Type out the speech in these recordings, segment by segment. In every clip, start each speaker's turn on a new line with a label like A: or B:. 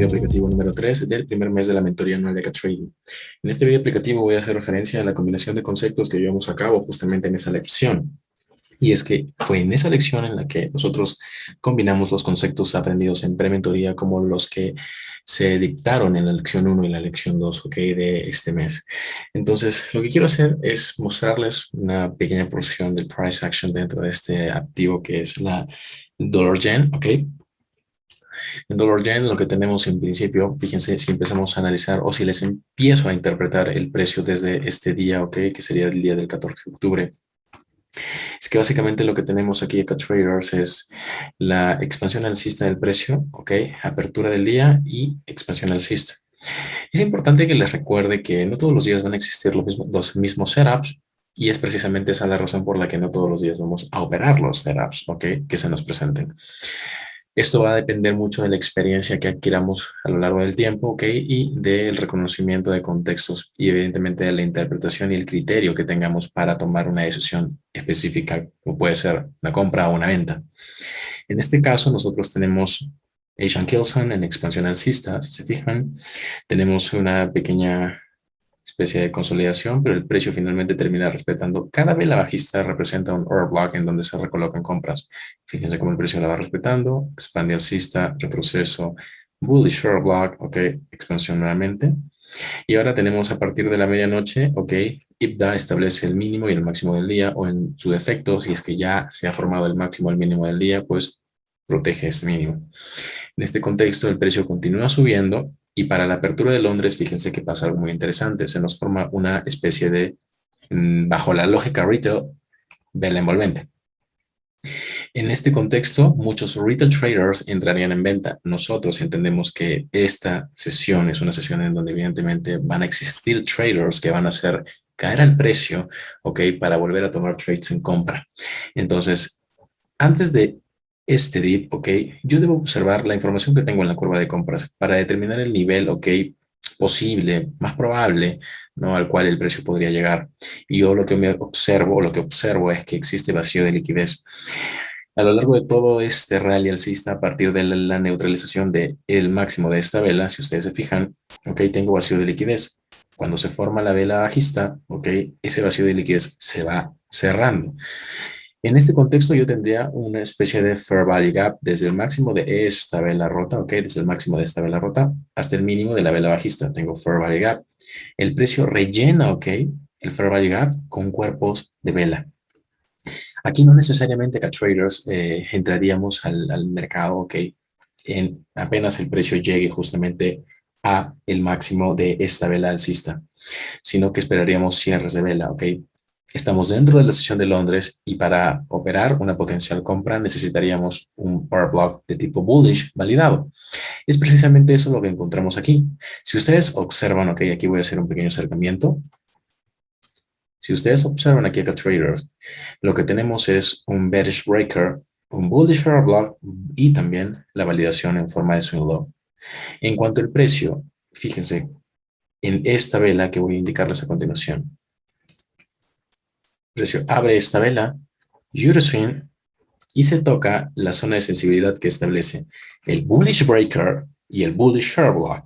A: video aplicativo número 3 del primer mes de la mentoría anual de CATrading. En este video aplicativo voy a hacer referencia a la combinación de conceptos que llevamos a cabo justamente en esa lección. Y es que fue en esa lección en la que nosotros combinamos los conceptos aprendidos en prementoría como los que se dictaron en la lección 1 y la lección 2, ¿ok? De este mes. Entonces, lo que quiero hacer es mostrarles una pequeña porción del price action dentro de este activo que es la dólar yen, ¿ok? En dólar yen lo que tenemos en principio, fíjense, si empezamos a analizar o si les empiezo a interpretar el precio desde este día, ¿ok? Que sería el día del 14 de octubre. Es que básicamente lo que tenemos aquí acá Traders es la expansión alcista del precio, ¿ok? Apertura del día y expansión alcista. Es importante que les recuerde que no todos los días van a existir los mismos setups y es precisamente esa la razón por la que no todos los días vamos a operar los setups, ¿ok? Que se nos presenten. Esto va a depender mucho de la experiencia que adquiramos a lo largo del tiempo, ¿ok? Y del reconocimiento de contextos y evidentemente de la interpretación y el criterio que tengamos para tomar una decisión específica, como puede ser una compra o una venta. En este caso, nosotros tenemos Asian Killzone en expansión alcista, si se fijan. Tenemos una pequeña especie de consolidación, pero el precio finalmente termina respetando. Cada vela bajista representa un order block en donde se recolocan compras. Fíjense cómo el precio la va respetando, expande alcista, retroceso, bullish order block, ok, expansión nuevamente. Y ahora tenemos a partir de la medianoche, ok, IPDA establece el mínimo y el máximo del día, o en su defecto, si es que ya se ha formado el máximo y el mínimo del día, pues protege este mínimo. En este contexto, el precio continúa subiendo y para la apertura de Londres, fíjense que pasa algo muy interesante. Se nos forma una especie de, bajo la lógica retail, vela envolvente. En este contexto, muchos retail traders entrarían en venta. Nosotros entendemos que esta sesión es una sesión en donde evidentemente van a existir traders que van a hacer caer al precio, ¿ok? Para volver a tomar trades en compra. Entonces, antes de este dip, ok, yo debo observar la información que tengo en la curva de compras para determinar el nivel, ok, posible, más probable, ¿no? Al cual el precio podría llegar. Y yo lo que observo es que existe vacío de liquidez. A lo largo de todo este rally alcista, a partir de la neutralización del máximo de esta vela, si ustedes se fijan, ok, tengo vacío de liquidez. Cuando se forma la vela bajista, ok, ese vacío de liquidez se va cerrando. En este contexto yo tendría una especie de fair value gap desde el máximo de esta vela rota, ok, desde el máximo de esta vela rota hasta el mínimo de la vela bajista. Tengo fair value gap. El precio rellena, ok, el fair value gap con cuerpos de vela. Aquí no necesariamente que traders entraríamos al mercado, ok, en apenas el precio llegue justamente a el máximo de esta vela alcista, sino que esperaríamos cierres de vela, ok. Estamos dentro de la sesión de Londres y para operar una potencial compra necesitaríamos un power block de tipo bullish validado. Es precisamente eso lo que encontramos aquí. Si ustedes observan, ok, aquí voy a hacer un pequeño acercamiento. Si ustedes observan aquí acá traders, lo que tenemos es un bearish breaker, un bullish power block y también la validación en forma de swing low. En cuanto al precio, fíjense en esta vela que voy a indicarles a continuación. El precio abre esta vela, Euroswing, y se toca la zona de sensibilidad que establece el bullish breaker y el bullish share block.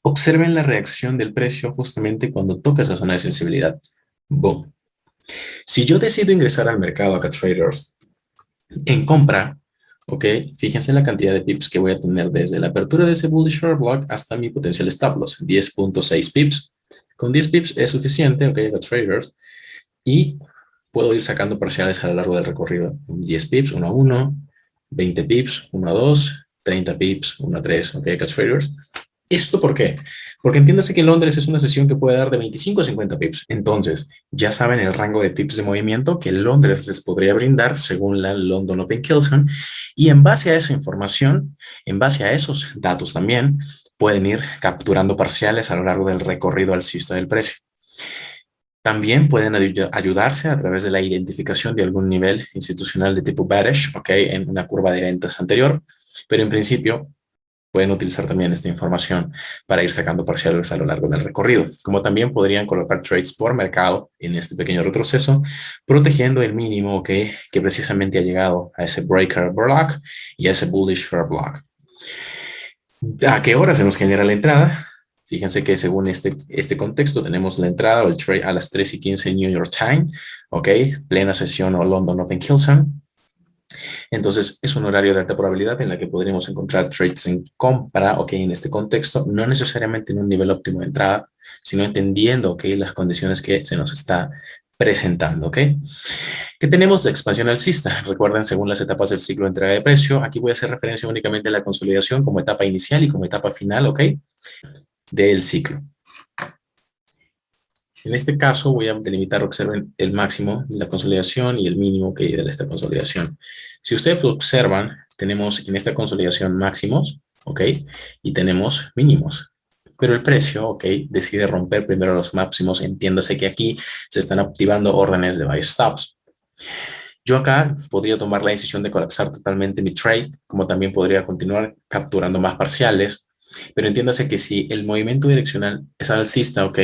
A: Observen la reacción del precio justamente cuando toca esa zona de sensibilidad. Boom. Si yo decido ingresar al mercado acá traders en compra, ok, fíjense la cantidad de pips que voy a tener desde la apertura de ese bullish share block hasta mi potencial stop loss, 10.6 pips. Con 10 pips es suficiente, ok, acá traders, y puedo ir sacando parciales a lo largo del recorrido. 10 pips, 1 a 1, 20 pips, 1 a 2, 30 pips, 1 a 3, ok, catch traders. ¿Esto por qué? Porque entiéndase que en Londres es una sesión que puede dar de 25 a 50 pips. Entonces, ya saben el rango de pips de movimiento que Londres les podría brindar según la London Open Killzone. Y en base a esa información, en base a esos datos también, pueden ir capturando parciales a lo largo del recorrido alcista del precio. También pueden ayudarse a través de la identificación de algún nivel institucional de tipo bearish, ¿ok? En una curva de ventas anterior, pero en principio pueden utilizar también esta información para ir sacando parciales a lo largo del recorrido, como también podrían colocar trades por mercado en este pequeño retroceso, protegiendo el mínimo, ¿ok? Que precisamente ha llegado a ese breaker block y a ese bullish fair block. ¿A qué hora se nos genera la entrada? Fíjense que según este contexto tenemos la entrada o el trade a las 3:15 New York Time, ¿ok? Plena sesión o London Open Kilson. Entonces es un horario de alta probabilidad en la que podríamos encontrar trades en compra, ¿ok? En este contexto, no necesariamente en un nivel óptimo de entrada, sino entendiendo, ¿ok? Las condiciones que se nos está presentando, ¿ok? ¿Qué tenemos de expansión alcista? Recuerden, según las etapas del ciclo de entrega de precio, aquí voy a hacer referencia únicamente a la consolidación como etapa inicial y como etapa final, ¿ok? Del ciclo. En este caso voy a delimitar, observen, el máximo de la consolidación y el mínimo que hay de esta consolidación. Si ustedes observan, tenemos en esta consolidación máximos, ¿ok? Y tenemos mínimos. Pero el precio, ¿ok? Decide romper primero los máximos. Entiéndase que aquí se están activando órdenes de buy stops. Yo acá podría tomar la decisión de colapsar totalmente mi trade, como también podría continuar capturando más parciales. Pero entiéndase que si el movimiento direccional es alcista, ¿ok?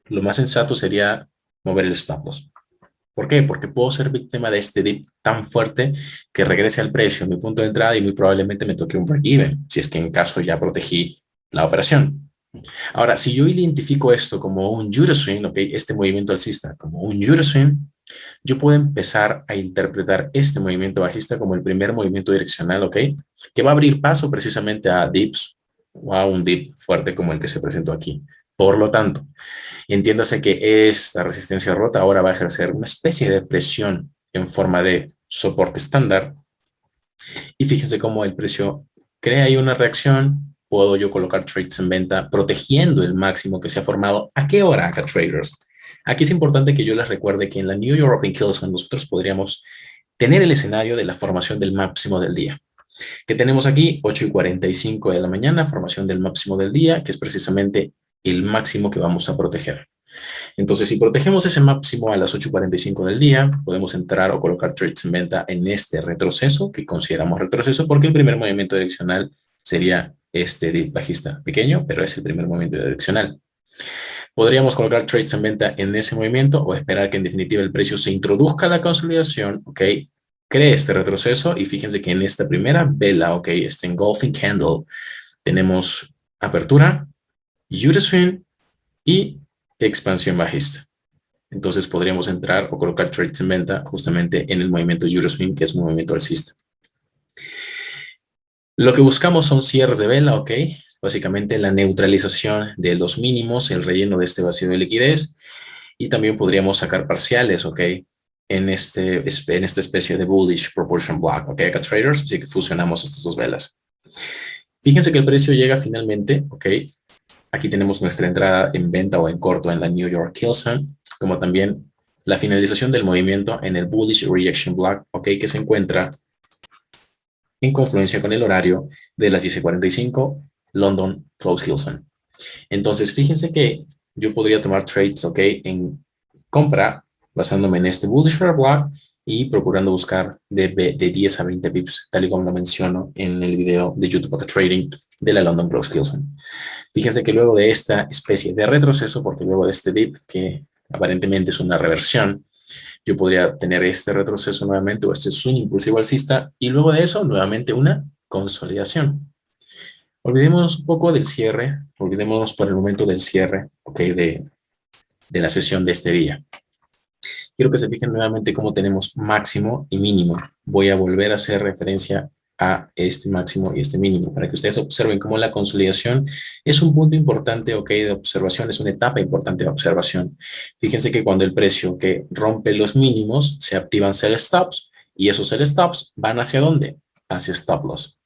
A: Lo más sensato sería mover el stop loss. ¿Por qué? Porque puedo ser víctima de este dip tan fuerte que regrese al precio, mi punto de entrada, y muy probablemente me toque un break-even, si es que en caso ya protegí la operación. Ahora, si yo identifico esto como un Euro swing, ¿ok? Este movimiento alcista como un Euro swing, yo puedo empezar a interpretar este movimiento bajista como el primer movimiento direccional, ¿ok? Que va a abrir paso precisamente a dips o a un dip fuerte como el que se presentó aquí. Por lo tanto, entiéndase que esta resistencia rota ahora va a ejercer una especie de presión en forma de soporte estándar. Y fíjense cómo el precio crea ahí una reacción. Puedo yo colocar trades en venta protegiendo el máximo que se ha formado. ¿A qué hora acá, traders? Aquí es importante que yo les recuerde que en la New York Open Kilson nosotros podríamos tener el escenario de la formación del máximo del día. ¿Qué tenemos aquí? 8:45 de la mañana, formación del máximo del día, que es precisamente el máximo que vamos a proteger. Entonces, si protegemos ese máximo a las 8:45 del día, podemos entrar o colocar trades en venta en este retroceso, que consideramos retroceso porque el primer movimiento direccional sería este dip bajista pequeño, pero es el primer movimiento direccional. Podríamos colocar trades en venta en ese movimiento o esperar que en definitiva el precio se introduzca a la consolidación, ¿ok? Cree este retroceso y fíjense que en esta primera vela, ¿ok? Este engulfing candle, tenemos apertura, Euro swing y expansión bajista. Entonces podríamos entrar o colocar trades en venta justamente en el movimiento Euroswing, que es un movimiento alcista. Lo que buscamos son cierres de vela, ¿ok? Básicamente la neutralización de los mínimos, el relleno de este vacío de liquidez, y también podríamos sacar parciales, ¿ok? En esta especie de bullish proportion block, ¿ok? Acá traders, así que fusionamos estas dos velas. Fíjense que el precio llega finalmente, ¿ok? Aquí tenemos nuestra entrada en venta o en corto en la New York Kilson, como también la finalización del movimiento en el Bullish Reaction Block, ¿ok? Que se encuentra en confluencia con el horario de las 10:45 London Close Kilson. Entonces, fíjense que yo podría tomar trades, ¿ok? En compra, basándome en este Bullish Block y procurando buscar de 10 a 20 pips, tal y como lo menciono en el video de YouTube Pocket Trading de la London Close Kilson. Fíjense que luego de esta especie de retroceso, porque luego de este dip, que aparentemente es una reversión, yo podría tener este retroceso nuevamente o este swing impulsivo alcista y luego de eso nuevamente una consolidación. Olvidémonos un poco del cierre, olvidémonos por el momento del cierre, ¿ok? De la sesión de este día. Quiero que se fijen nuevamente cómo tenemos máximo y mínimo. Voy a volver a hacer referencia a este máximo y este mínimo, para que ustedes observen cómo la consolidación es un punto importante, ok, de observación, es una etapa importante de observación. Fíjense que cuando el precio que rompe los mínimos, se activan sell stops, y esos sell stops van ¿hacia dónde? Hacia stop loss.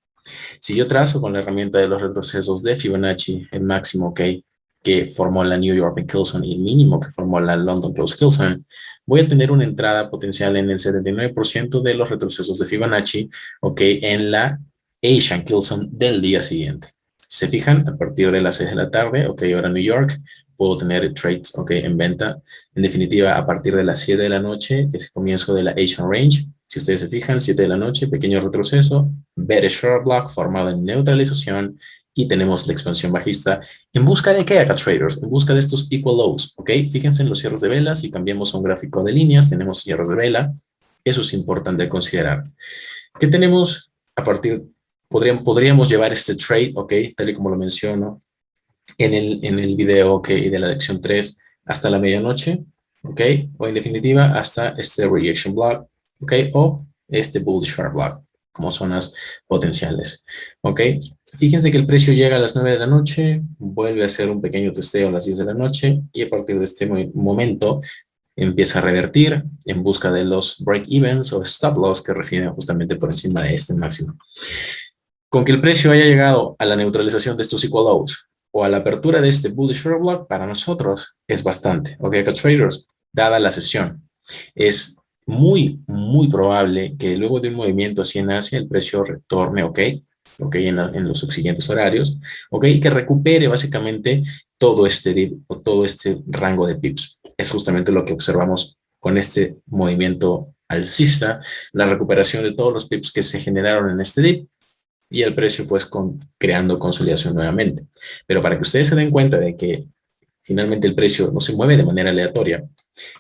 A: Si yo trazo con la herramienta de los retrocesos de Fibonacci, el máximo, ok, que formó la New York Kilson y el mínimo que formó la London Close Kilson, voy a tener una entrada potencial en el 79% de los retrocesos de Fibonacci, ok, en la Asian Kilson del día siguiente. Si se fijan, a partir de las 6 de la tarde, ok, hora New York, puedo tener trades, ok, en venta. En definitiva, a partir de las 7 de la noche, que es el comienzo de la Asian Range, si ustedes se fijan, 7 de la noche, pequeño retroceso, bearish short block formado en neutralización y tenemos la expansión bajista. ¿En busca de qué acá, traders? En busca de estos equal lows, ¿ok? Fíjense en los cierres de velas. Si cambiamos a un gráfico de líneas, tenemos cierres de vela. Eso es importante considerar. ¿Qué tenemos a partir Podríamos llevar este trade, ok, tal y como lo menciono en el video, ok, de la lección 3 hasta la medianoche, ok, o en definitiva hasta este rejection block, ok, o este bull sharp block como zonas potenciales, ok. Fíjense que el precio llega a las 9 de la noche, vuelve a hacer un pequeño testeo a las 10 de la noche y a partir de este momento empieza a revertir en busca de los break-evens o stop-loss que residen justamente por encima de este máximo. Con que el precio haya llegado a la neutralización de estos equal lows o a la apertura de este bullish order block, para nosotros es bastante. Ok, acá traders, dada la sesión, es muy probable que luego de un movimiento así en Asia el precio retorne, ok, en los siguientes horarios, ok, y que recupere básicamente todo este dip o todo este rango de pips. Es justamente lo que observamos con este movimiento alcista, la recuperación de todos los pips que se generaron en este dip y el precio pues creando consolidación nuevamente. Pero para que ustedes se den cuenta de que finalmente el precio no se mueve de manera aleatoria,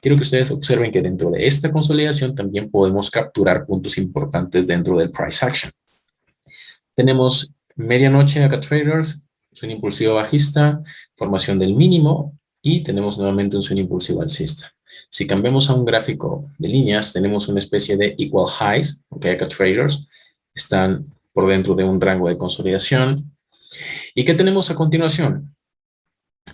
A: quiero que ustedes observen que dentro de esta consolidación también podemos capturar puntos importantes dentro del price action. Tenemos medianoche acá traders, swing impulsivo bajista, formación del mínimo y tenemos nuevamente un swing impulsivo alcista. Si cambiamos a un gráfico de líneas, tenemos una especie de equal highs, ok, acá traders están por dentro de un rango de consolidación. ¿Y qué tenemos a continuación?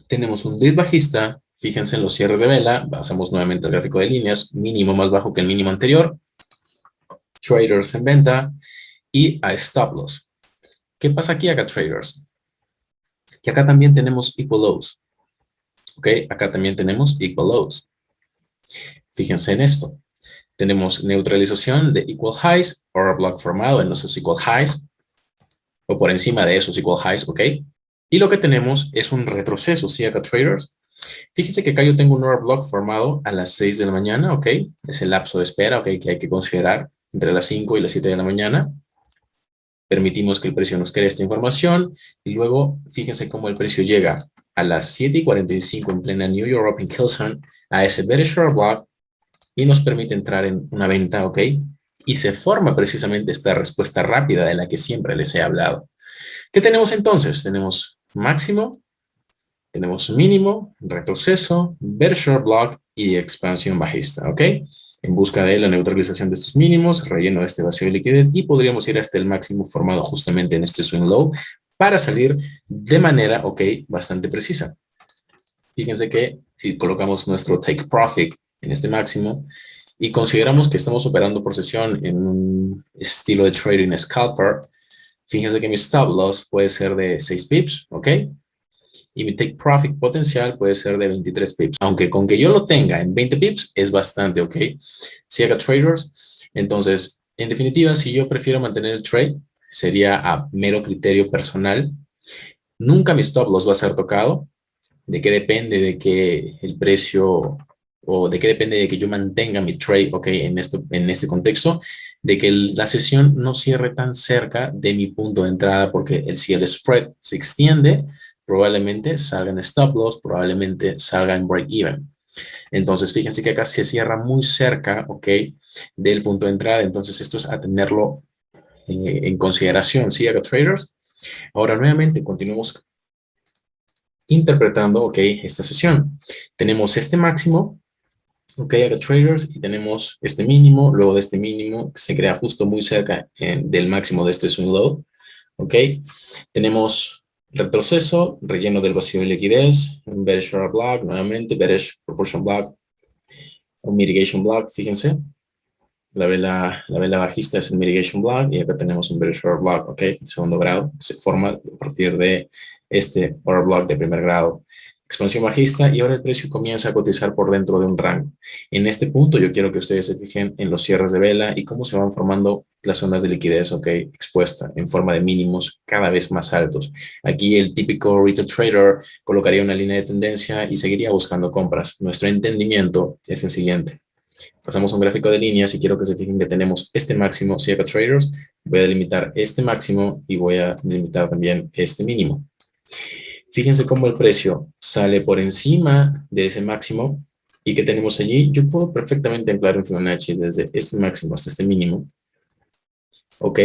A: Tenemos un dip bajista, fíjense en los cierres de vela, pasamos nuevamente al gráfico de líneas, mínimo más bajo que el mínimo anterior, traders en venta y a stop loss. ¿Qué pasa aquí acá, traders? Que acá también tenemos equal lows. ¿Ok? Acá también tenemos equal lows. Fíjense en esto. Tenemos neutralización de equal highs, order block formado en esos equal highs, o por encima de esos equal highs, ¿ok? Y lo que tenemos es un retroceso, ¿sí, acá, traders? Fíjense que acá yo tengo un order block formado a las 6 de la mañana, ¿ok? Es el lapso de espera, ¿ok? Que hay que considerar entre las 5 y las 7 de la mañana. Permitimos que el precio nos cree esta información y luego fíjense cómo el precio llega a las 7:45 en plena New European Kilson a ese bearish order block y nos permite entrar en una venta, ¿ok? Y se forma precisamente esta respuesta rápida de la que siempre les he hablado. ¿Qué tenemos entonces? Tenemos máximo, tenemos mínimo, retroceso, bearish order block y expansión bajista, ¿ok? En busca de la neutralización de estos mínimos, relleno de este vacío de liquidez y podríamos ir hasta el máximo formado justamente en este swing low para salir de manera, ok, bastante precisa. Fíjense que si colocamos nuestro take profit en este máximo y consideramos que estamos operando por sesión en un estilo de trading scalper, fíjense que mi stop loss puede ser de 6 pips, ¿ok? Y mi take profit potencial puede ser de 23 pips. Aunque con que yo lo tenga en 20 pips es bastante, ¿ok? Si haga traders, entonces, en definitiva, si yo prefiero mantener el trade, sería a mero criterio personal. Nunca mi stop loss va a ser tocado. ¿De qué depende de que el precio o de qué depende de que yo mantenga mi trade, ok, en este contexto, de que la sesión no cierre tan cerca de mi punto de entrada, porque si el spread se extiende, probablemente salga en stop loss, probablemente salga en break even. Entonces, fíjense que acá se cierra muy cerca, ok, del punto de entrada. Entonces, esto es a tenerlo en consideración, ¿sí, acá, traders? Ahora, nuevamente, continuamos interpretando, ok, esta sesión. Tenemos este máximo, ok, acá, traders, y tenemos este mínimo. Luego de este mínimo se crea justo muy cerca del máximo de este swing low, ok. Tenemos retroceso, relleno del vacío de liquidez, un bearish order block, nuevamente bearish proportion block, un mitigation block, fíjense. La vela bajista es el mitigation block y acá tenemos un bearish order block, ok, segundo grado, se forma a partir de este order block de primer grado. Expansión bajista y ahora el precio comienza a cotizar por dentro de un rango. En este punto yo quiero que ustedes se fijen en los cierres de vela y cómo se van formando las zonas de liquidez, ok, expuesta en forma de mínimos cada vez más altos. Aquí el típico retail trader colocaría una línea de tendencia y seguiría buscando compras. Nuestro entendimiento es el siguiente. Pasamos a un gráfico de líneas y quiero que se fijen que tenemos este máximo, si acá traders, voy a delimitar este máximo y voy a delimitar también este mínimo. Fíjense cómo el precio sale por encima de ese máximo y que tenemos allí. Yo puedo perfectamente anclar un Fibonacci desde este máximo hasta este mínimo. Ok,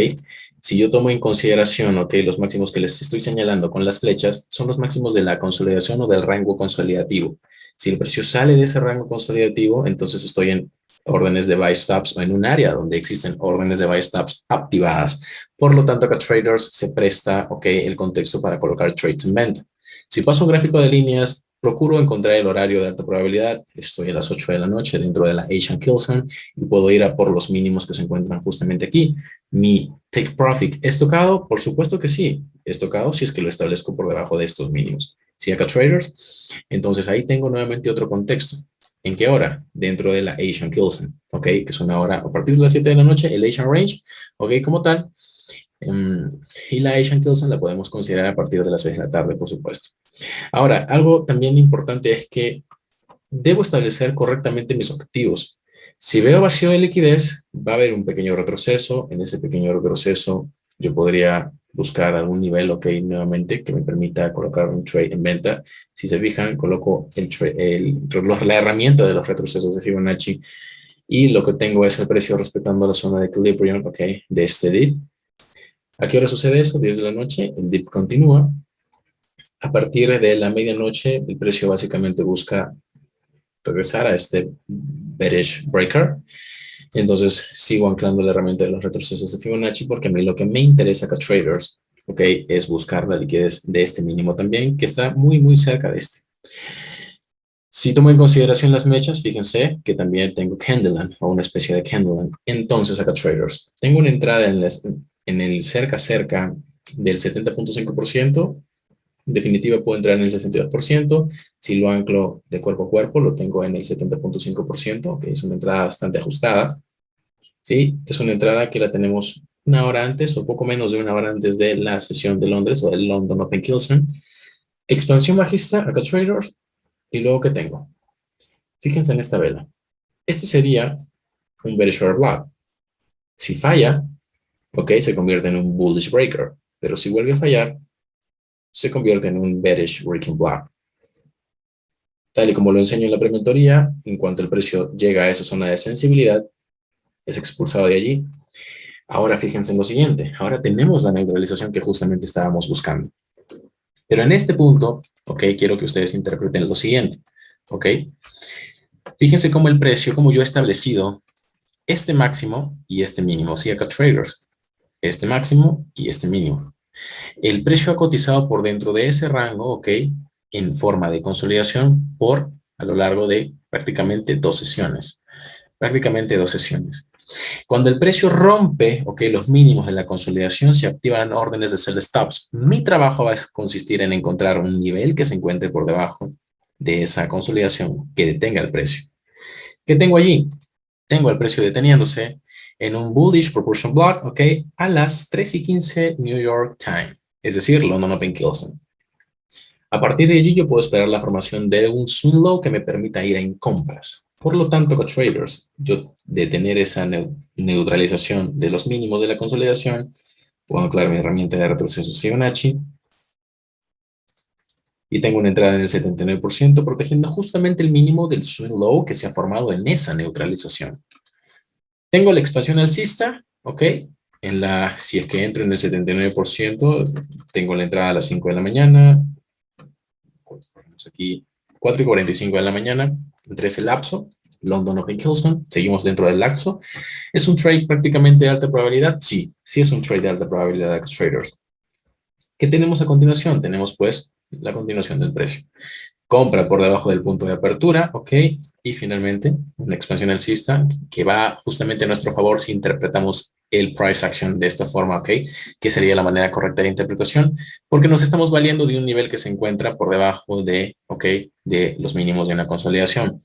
A: Si yo tomo en consideración, ok, los máximos que les estoy señalando con las flechas, son los máximos de la consolidación o del rango consolidativo. Si el precio sale de ese rango consolidativo, entonces estoy en órdenes de buy stops o en un área donde existen órdenes de buy stops activadas. Por lo tanto, acá traders se presta, ok, el contexto para colocar trades en venta. Si paso un gráfico de líneas, procuro encontrar el horario de alta probabilidad. Estoy a las 8 de la noche dentro de la Asian Kill Zone y puedo ir a por los mínimos que se encuentran justamente aquí. ¿Mi take profit es tocado? Por supuesto que sí, es tocado si es que lo establezco por debajo de estos mínimos. Si acá traders, entonces ahí tengo nuevamente otro contexto. ¿En qué hora? Dentro de la Asian Kill Zone, ¿ok? Que es una hora a partir de las 7 de la noche, el Asian Range, ¿ok? Como tal. Y la Asian Kill Zone la podemos considerar a partir de las 6 de la tarde, por supuesto. Ahora, algo también importante es que debo establecer correctamente mis objetivos. Si veo vacío de liquidez, va a haber un pequeño retroceso. En ese pequeño retroceso, yo podría buscar algún nivel, ok, nuevamente, que me permita colocar un trade en venta. Si se fijan, coloco la herramienta de los retrocesos de Fibonacci y lo que tengo es el precio respetando la zona de equilibrium, ok, de este dip. ¿A qué hora sucede eso? 10 de la noche, el dip continúa. A partir de la medianoche, el precio básicamente busca regresar a este bearish breaker. Entonces sigo anclando la herramienta de los retrocesos de Fibonacci porque a mí lo que me interesa acá traders, ok, es buscar la liquidez de este mínimo también, que está muy, muy cerca de este. Si tomo en consideración las mechas, fíjense que también tengo Candleland o una especie de Candleland. Entonces acá traders, tengo una entrada en el cerca del 70.5%. En definitiva, puedo entrar en el 62%. Si lo anclo de cuerpo a cuerpo, lo tengo en el 70.5%, que es una entrada bastante ajustada. ¿Sí? Es una entrada que la tenemos una hora antes o poco menos de una hora antes de la sesión de Londres o del London Open Kilson. Expansión bajista, acá traders. Y luego, ¿qué tengo? Fíjense en esta vela. Este sería un bearish order block. Si falla, ok, se convierte en un bullish breaker. Pero si vuelve a fallar, se convierte en un bearish breaking block. Tal y como lo enseño en la prementoría, en cuanto el precio llega a esa zona de sensibilidad, es expulsado de allí. Ahora fíjense en lo siguiente, ahora tenemos la neutralización que justamente estábamos buscando. Pero en este punto, ok, quiero que ustedes interpreten lo siguiente, ok. Fíjense cómo el precio, como yo he establecido este máximo y este mínimo, sí, acá traders, este máximo y este mínimo. El precio ha cotizado por dentro de ese rango, ok, en forma de consolidación por a lo largo de prácticamente 2 sesiones. Prácticamente 2 sesiones. Cuando el precio rompe, ok, los mínimos de la consolidación, se activan órdenes de sell stops. Mi trabajo va a consistir en encontrar un nivel que se encuentre por debajo de esa consolidación que detenga el precio. ¿Qué tengo allí? Tengo el precio deteniéndose en un bullish proportion block, ok, a las 3:15 New York Time, es decir, London Open Kilson. A partir de allí yo puedo esperar la formación de un swing low que me permita ir en compras. Por lo tanto, con traders, yo de tener esa neutralización de los mínimos de la consolidación, puedo anclar mi herramienta de retrocesos Fibonacci y tengo una entrada en el 79%, protegiendo justamente el mínimo del swing low que se ha formado en esa neutralización. Tengo la expansión alcista, ¿ok? Si es que entro en el 79%, tengo la entrada a las 5 de la mañana, aquí 4:45 de la mañana, entre ese lapso, London Open Kilson, seguimos dentro del lapso. ¿Es un trade prácticamente de alta probabilidad? Sí, sí es un trade de alta probabilidad de traders. ¿Qué tenemos a continuación? Tenemos pues la continuación del precio. Compra por debajo del punto de apertura, ok, y finalmente una expansión alcista que va justamente a nuestro favor si interpretamos el price action de esta forma, ok, que sería la manera correcta de interpretación, porque nos estamos valiendo de un nivel que se encuentra por debajo de, ok, de los mínimos de una consolidación.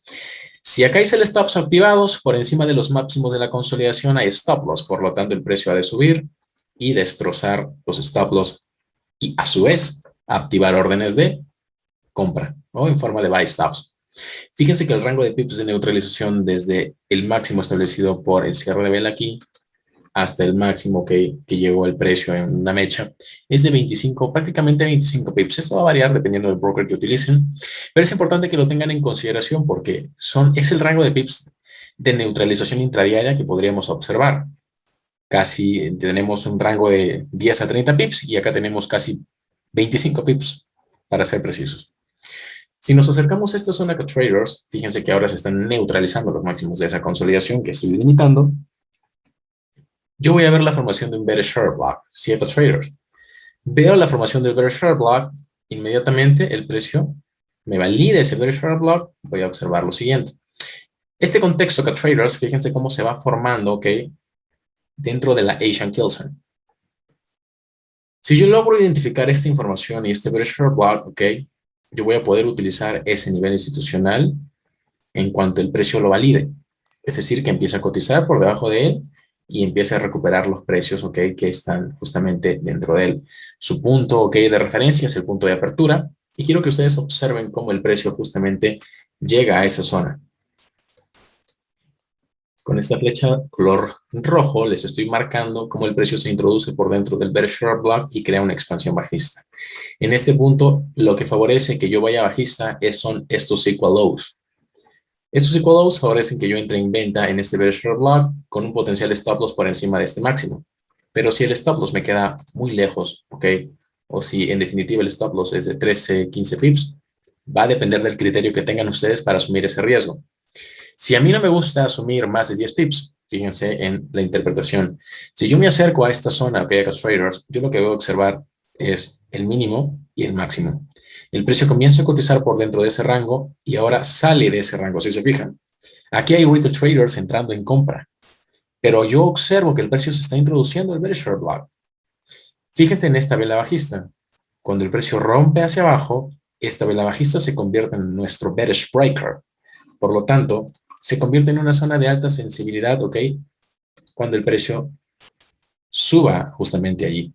A: Si acá hay sell stops activados por encima de los máximos de la consolidación, hay stop loss, por lo tanto el precio ha de subir y destrozar los stop loss y a su vez activar órdenes de compra, ¿no? En forma de buy stops. Fíjense que el rango de pips de neutralización desde el máximo establecido por el cierre de vela aquí hasta el máximo que llegó el precio en una mecha es de 25, prácticamente 25 pips. Esto va a variar dependiendo del broker que utilicen, pero es importante que lo tengan en consideración porque es el rango de pips de neutralización intradiaria que podríamos observar. casi tenemos un rango de 10 a 30 pips y acá tenemos casi 25 pips, para ser precisos. Si nos acercamos a esta zona que traders, fíjense que ahora se están neutralizando los máximos de esa consolidación que estoy limitando. Yo voy a ver la formación de un bearish short block, si hay traders. Veo la formación del bearish short block, inmediatamente el precio me valida ese bearish short block, voy a observar lo siguiente. Este contexto que traders, fíjense cómo se va formando, ¿ok? Dentro de la Asian Kill Zone. Si yo logro identificar esta información y este bearish short block, ¿ok? Yo voy a poder utilizar ese nivel institucional en cuanto el precio lo valide. Es decir, que empiece a cotizar por debajo de él y empiece a recuperar los precios, ¿ok? Que están justamente dentro de él. Su punto, ¿ok? De referencia es el punto de apertura. Y quiero que ustedes observen cómo el precio justamente llega a esa zona. Con esta flecha color rojo les estoy marcando cómo el precio se introduce por dentro del bearish short block y crea una expansión bajista. En este punto, lo que favorece que yo vaya bajista son estos equal lows. Estos equal lows favorecen que yo entre en venta en este bearish short block con un potencial stop loss por encima de este máximo. Pero si el stop loss me queda muy lejos, ¿ok? O si en definitiva el stop loss es de 13, 15 pips, va a depender del criterio que tengan ustedes para asumir ese riesgo. Si a mí no me gusta asumir más de 10 pips, fíjense en la interpretación. Si yo me acerco a esta zona, ok, a traders, yo lo que voy a observar es el mínimo y el máximo. El precio comienza a cotizar por dentro de ese rango y ahora sale de ese rango, si se fijan. Aquí hay retail traders entrando en compra, pero yo observo que el precio se está introduciendo el bearish short block. Fíjense en esta vela bajista. Cuando el precio rompe hacia abajo, esta vela bajista se convierte en nuestro bearish breaker. Por lo tanto, se convierte en una zona de alta sensibilidad, ¿ok? Cuando el precio suba justamente allí.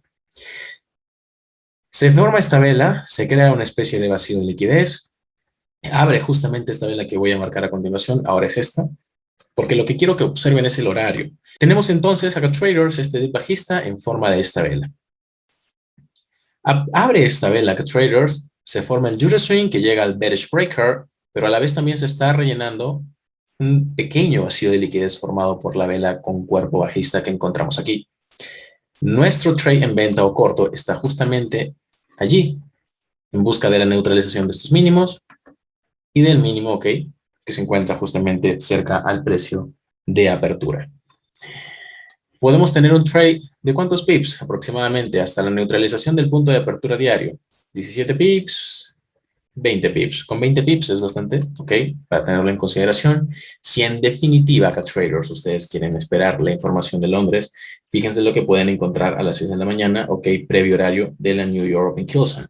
A: Se forma esta vela, se crea una especie de vacío de liquidez, abre justamente esta vela que voy a marcar a continuación, ahora es esta, porque lo que quiero que observen es el horario. Tenemos entonces acá traders, este dip bajista en forma de esta vela. Abre esta vela acá traders, se forma el Judas Swing que llega al bearish breaker, pero a la vez también se está rellenando un pequeño vacío de liquidez formado por la vela con cuerpo bajista que encontramos aquí. Nuestro trade en venta o corto está justamente allí, en busca de la neutralización de estos mínimos y del mínimo, ok, que se encuentra justamente cerca al precio de apertura. Podemos tener un trade de ¿cuántos pips? Aproximadamente hasta la neutralización del punto de apertura diario. 17 pips, 20 pips. Con 20 pips es bastante, ok, para tenerlo en consideración. Si en definitiva, acá traders, ustedes quieren esperar la información de Londres, fíjense lo que pueden encontrar a las 6 de la mañana, ok, previo horario de la New York Open Kill Zone.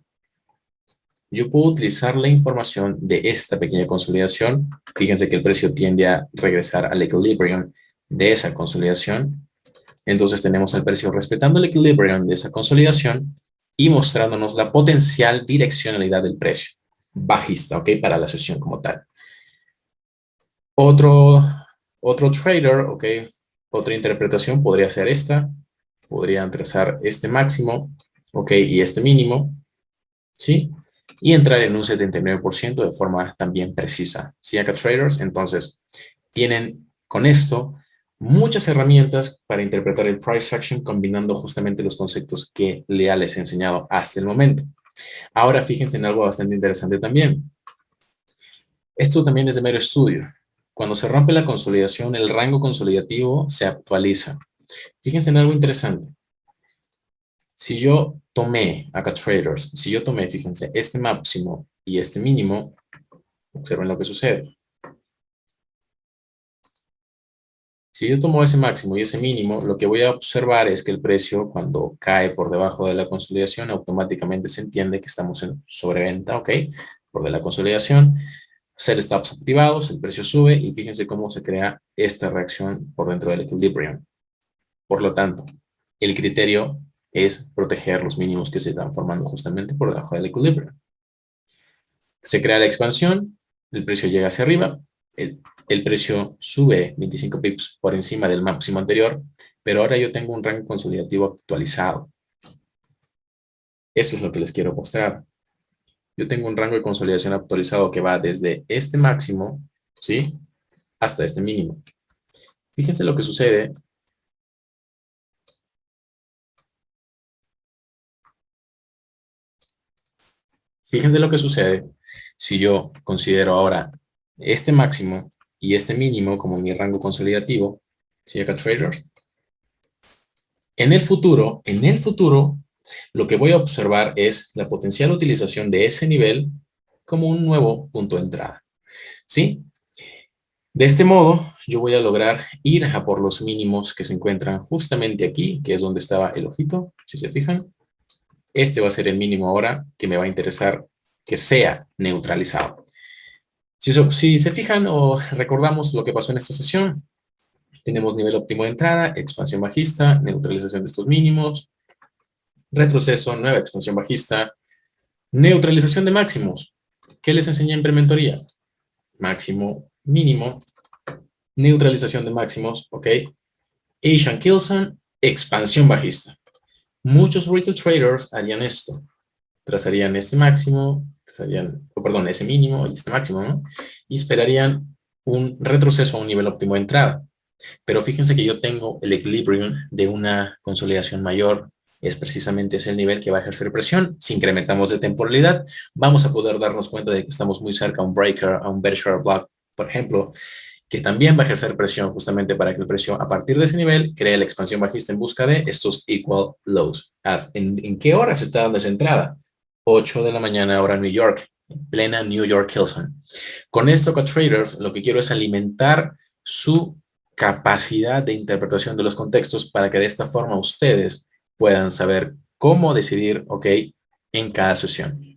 A: Yo puedo utilizar la información de esta pequeña consolidación. Fíjense que el precio tiende a regresar al equilibrium de esa consolidación. Entonces tenemos al precio respetando el equilibrium de esa consolidación y mostrándonos la potencial direccionalidad del precio bajista, ¿ok? Para la sesión como tal. Otro trader, ¿ok? Otra interpretación podría ser esta. Podrían trazar este máximo, ¿ok? Y este mínimo, ¿sí? Y entrar en un 79% de forma también precisa. ¿Sí? Acá traders, entonces, tienen con esto muchas herramientas para interpretar el price action combinando justamente los conceptos que les he enseñado hasta el momento. Ahora fíjense en algo bastante interesante también. Esto también es de mero estudio. Cuando se rompe la consolidación, el rango consolidativo se actualiza. Fíjense en algo interesante. Si yo tomé, acá traders, si yo tomé, fíjense, este máximo y este mínimo, observen lo que sucede. Si yo tomo ese máximo y ese mínimo, lo que voy a observar es que el precio, cuando cae por debajo de la consolidación, automáticamente se entiende que estamos en sobreventa, ¿ok? Por de la consolidación, sell stops activados, el precio sube y fíjense cómo se crea esta reacción por dentro del equilibrium. Por lo tanto, el criterio es proteger los mínimos que se están formando justamente por debajo del equilibrium. Se crea la expansión, el precio llega hacia arriba, el precio sube 25 pips por encima del máximo anterior, pero ahora yo tengo un rango consolidativo actualizado. Eso es lo que les quiero mostrar. Yo tengo un rango de consolidación actualizado que va desde este máximo, ¿sí? Hasta este mínimo. Fíjense lo que sucede Fíjense lo que sucede si yo considero ahora este máximo y este mínimo como mi rango consolidativo. ¿Sí acá, traders? En el futuro, lo que voy a observar es la potencial utilización de ese nivel como un nuevo punto de entrada. ¿Sí? De este modo, yo voy a lograr ir a por los mínimos que se encuentran justamente aquí, que es donde estaba el ojito, si se fijan. Este va a ser el mínimo ahora que me va a interesar que sea neutralizado. Si se fijan o recordamos lo que pasó en esta sesión, tenemos nivel óptimo de entrada, expansión bajista, neutralización de estos mínimos, retroceso, nueva expansión bajista, neutralización de máximos. ¿Qué les enseñé en prementoría? Máximo, mínimo, neutralización de máximos, ¿ok? Asian Kilson, expansión bajista. Muchos retail traders harían esto. Trazarían este máximo, perdón, ese mínimo y este máximo, ¿no? Y esperarían un retroceso a un nivel óptimo de entrada. Pero fíjense que yo tengo el equilibrium de una consolidación mayor. Es precisamente ese el nivel que va a ejercer presión. Si incrementamos de temporalidad, vamos a poder darnos cuenta de que estamos muy cerca a un breaker, a un bearish block, por ejemplo, que también va a ejercer presión justamente para que el precio a partir de ese nivel cree la expansión bajista en busca de estos equal lows. ¿En qué hora se está dando esa entrada? 8 de la mañana hora New York, en plena New York Hilson. Con esto, traders, lo que quiero es alimentar su capacidad de interpretación de los contextos para que de esta forma ustedes puedan saber cómo decidir, ok, en cada sesión.